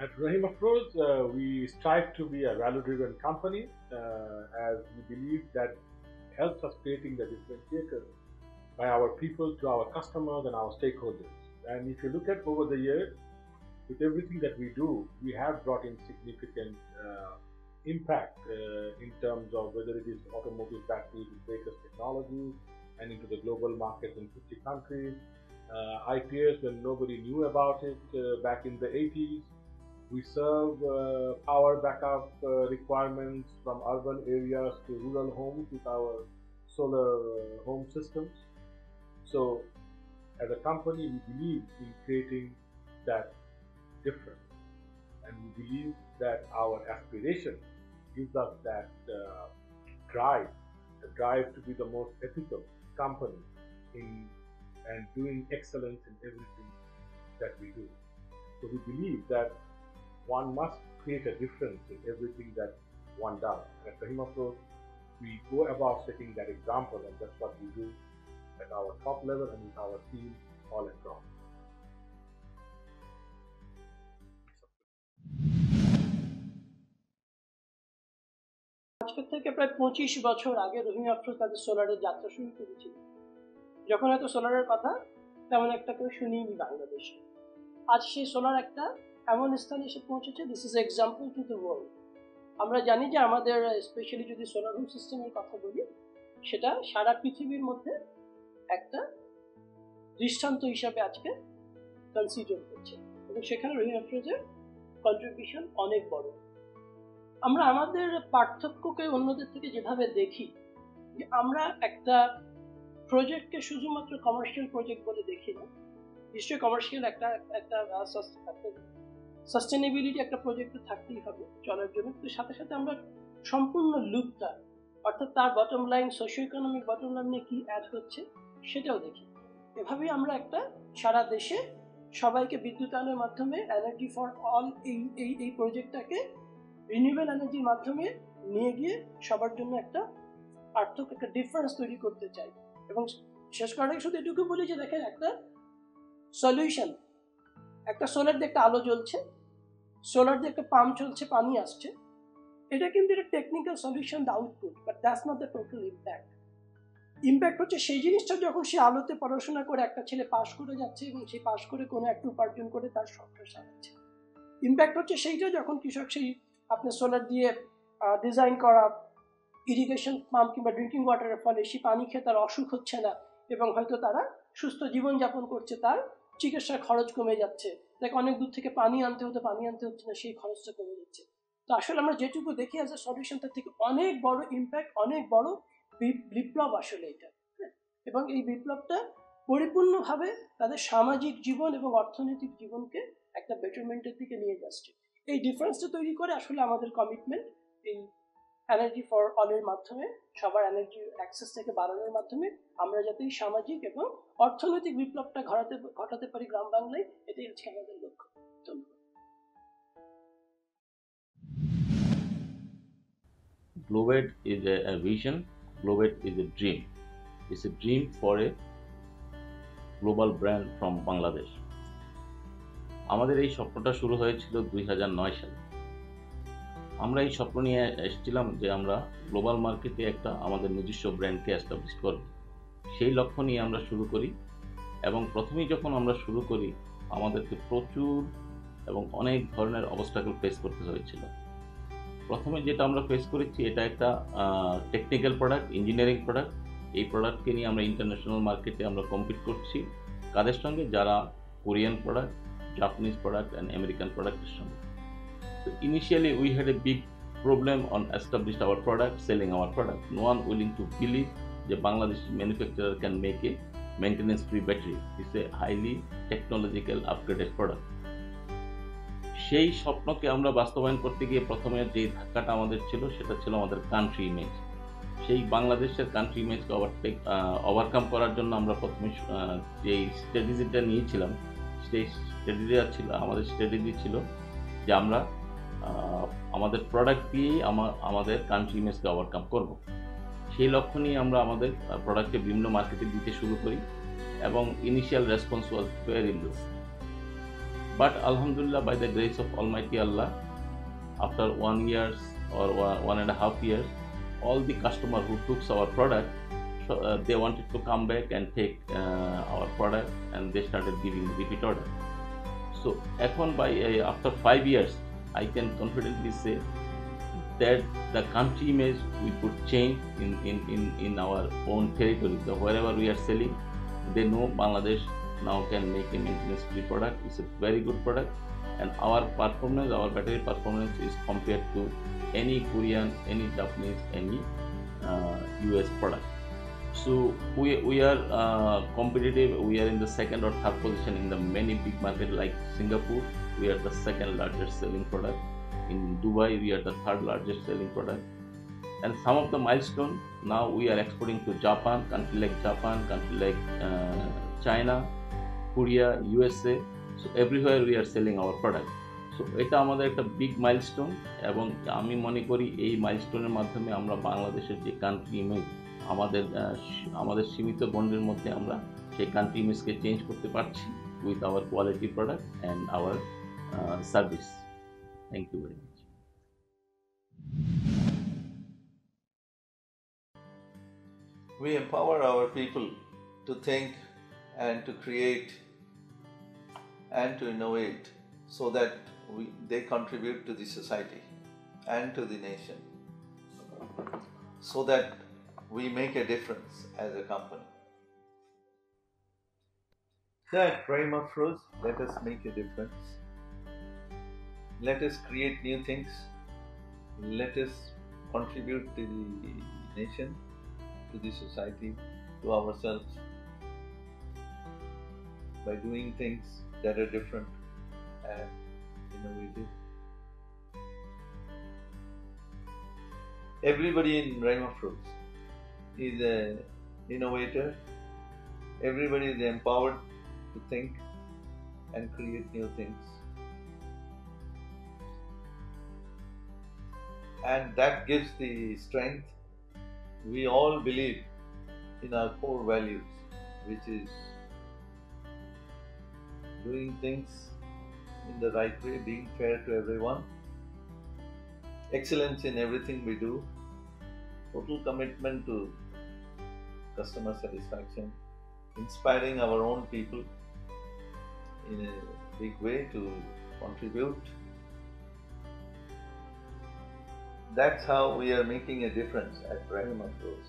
At Rahim Afroz, we strive to be a value-driven company as we believe that helps us creating the differentiator by our people to our customers and our stakeholders. And if you look at over the years, with everything that we do, we have brought in significant impact in terms of whether it is automotive batteries with latest technologies and into the global market in 50 countries. IPS, when nobody knew about it back in the 80s, we serve power backup requirements from urban areas to rural homes with our solar home systems. So, as a company, we believe in creating that difference, and we believe that our aspiration gives us that drive, the drive to be the most ethical company in and doing excellence in everything that we do. So we believe that one must create a difference in everything that one does. And at Rahim Afroz, we go about setting that example, and that's what we do at our top level and with our team all across. আজকের থেকে প্রায় 25 বছর আগে রহিম আফরোজ তাদের সোলারের যাত্রা শুরু করেছিল। যখন হয়তো সোলারের কথা তেমন একটা কেউ শুনিনি বাংলাদেশে, আজ সেই সোলার একটা এমন স্থানে এসে পৌঁছেছে। This is example to the world. আমরা জানি যে আমাদের স্পেশালি যদি সোলার হোম সিস্টেমের কথা বলি, সেটা সারা পৃথিবীর মধ্যে একটা দৃষ্টান্ত হিসাবে আজকে কনসিডার করছে, এবং সেখানে রহিম আফরোজের কন্ট্রিবিউশন অনেক বড়। আমরা আমাদের পার্থক্যকে অন্যদের থেকে যেভাবে দেখি, যে আমরা একটা প্রজেক্টকে শুধুমাত্র কমার্শিয়াল প্রজেক্ট বলে দেখি না। নিশ্চয়ই কমার্শিয়াল একটা সাস্টেনেবিলিটি একটা প্রজেক্টে থাকতেই হবে চলার জন্য, কিন্তু সাথে সাথে আমরা সম্পূর্ণ লুপটা, অর্থাৎ তার bottom line, socio economic bottom লাইনে কি অ্যাড হচ্ছে সেটাও দেখি। এভাবেই আমরা একটা সারা দেশে সবাইকে বিদ্যুতায়নের মাধ্যমে এনার্জি ফর অল এই প্রজেক্টটাকে রিনিউয়েবল এনার্জির মাধ্যমে নিয়ে গিয়ে সবার জন্য একটা পার্থক্য, একটা ডিফারেন্স তৈরি করতে চাই। এবং শেষ করার শুধু এটুকু বলি যে দেখেন, একটা সলিউশন, একটা সোলার দিয়ে একটা আলো জ্বলছে, সোলার দিয়ে একটা পাম্প চলছে, পানি আসছে, এটা কিন্তু একটা technical solution, the output, but that's not the total impact. Impact হচ্ছে সেই জিনিসটা যখন সে আলোতে পড়াশোনা করে একটা ছেলে পাশ করে যাচ্ছে এবং সেই পাশ করে কোনো একটা উপার্জন করে তার সংসার চালাচ্ছে। ইম্প্যাক্ট হচ্ছে সেইটা যখন কৃষক সেই আপনার সোলার দিয়ে ডিজাইন করা ইরিগেশন পাম্প কিংবা ড্রিঙ্কিং ওয়াটারের ফলে সেই পানি খেয়ে তার অসুখ হচ্ছে না, এবং হয়তো তারা সুস্থ জীবনযাপন করছে, তার চিকিৎসার খরচ কমে যাচ্ছে, তাকে অনেক দূর থেকে পানি আনতে হচ্ছে না, সেই খরচটা কমে যাচ্ছে। তো আসলে আমরা যেটুকু দেখি অ্যাজ এ সলিউশন, তার থেকে অনেক বড় ইম্প্যাক্ট, অনেক বড় বিপ্লব আসলে এটা। এবং এই বিপ্লবটা পরিপূর্ণভাবে তাদের সামাজিক জীবন এবং অর্থনৈতিক জীবনকে একটা বেটারমেন্টের দিকে নিয়ে যাচ্ছে। এই ডিফারেন্সটা তৈরি করে আসলে আমাদের কমিটমেন্ট এই এনার্জি ফর অলের মাধ্যমে, সবার এনার্জি অ্যাক্সেসটাকে বাড়ানোর মাধ্যমে আমরা যাতে এই সামাজিক এবং অর্থনৈতিক বিপ্লবটা ঘটাতে পারি গ্রাম বাংলায়, এটাই হচ্ছে আমাদের লক্ষ্য। ধন্যবাদ। Globet is a vision, Globet is a dream. It's a dream for a global brand from Bangladesh. আমাদের এই স্বপ্নটা শুরু হয়েছিল 2009 সালে। আমরা এই স্বপ্ন নিয়ে এসেছিলাম যে আমরা গ্লোবাল মার্কেটে একটা আমাদের নিজস্ব ব্র্যান্ডকে এস্টাবলিশ করব। সেই লক্ষ্য নিয়ে আমরা শুরু করি, এবং প্রথমেই যখন আমরা শুরু করি আমাদেরকে প্রচুর এবং অনেক ধরনের অবস্টাকেল ফেস করতে হয়েছিল। প্রথমে যেটা আমরা ফেস করেছি, এটা একটা টেকনিক্যাল প্রোডাক্ট, ইঞ্জিনিয়ারিং প্রোডাক্ট। এই প্রোডাক্টকে নিয়ে আমরা ইন্টারন্যাশনাল মার্কেটে আমরা কম্পিট করছি কাদের সঙ্গে? যারা Korean product, Japanese product and American প্রোডাক্টের সঙ্গে। So initially we had a big problem on establish our product, selling our product. No one willing to believe the Bangladeshi manufacturer can make a maintenance-free battery. It's a highly technological upgraded product. সেই স্বপ্নকে আমরা বাস্তবায়ন করতে গিয়ে প্রথমে যে ধাক্কাটা আমাদের ছিল, সেটা ছিল আমাদের কান্ট্রি ইমেজ। সেই বাংলাদেশের কান্ট্রি ইমেজকে ওভারকাম করার জন্য আমরা প্রথমে যে স্ট্র্যাটেজিটা নিয়েছিলাম, সেই স্ট্র্যাটেজি ছিল যে আমরা আমাদের প্রোডাক্ট দিয়েই আমাদের কান্ট্রি ইমেজকে ওভারকাম করব। সেই লক্ষ্য নিয়ে আমরা আমাদের প্রোডাক্টকে বিভিন্ন মার্কেটে দিতে শুরু করি, এবং initial response was very low. But Alhamdulillah, by the grace of Almighty Allah, after 1 year or 1.5 years, all the customers who took our product, they wanted to come back and take our product, and they started giving repeat order. So after 5 years, I can confidently say that the country image we could change in our own territory. So wherever we are selling, they know Bangladesh now can make a maintenance-free product. It's a very good product, and our performance, our battery performance is compared to any Korean, any Japanese, any US product. So we are competitive. We are in the second or third position in the many big markets like Singapore. We are the second largest selling product. In Dubai, we are the third largest selling product. And some of the milestones, now we are exporting to Japan, country like China, Korea, USA. So everywhere we are selling our product. So এটা আমাদের একটা big milestone, এবং আমি মনে করি এই মাইলস্টোনের মাধ্যমে আমরা বাংলাদেশের যে কান্ট্রি ইমেজ আমাদের সীমিত গণ্ডের মধ্যে আমরা সেই কান্ট্রি ইমেজকে চেঞ্জ করতে পারছি with our quality product and our service. Thank you very much. We empower our people to think and to create and to innovate so that they contribute to the society and to the nation, so that we make a difference as a company. At Raima Fruits, let us make a difference. Let us create new things. Let us contribute to the nation, to the society, to ourselves, by doing things that are different and innovative. Everybody in Raima Fruits is an innovator. Everybody is empowered to think and create new things. And that gives the strength. We all believe in our core values, which is doing things in the right way, being fair to everyone, excellence in everything we do, total commitment to customer satisfaction, inspiring our own people in a big way to contribute. That's how we are making a difference at Raima Fruits.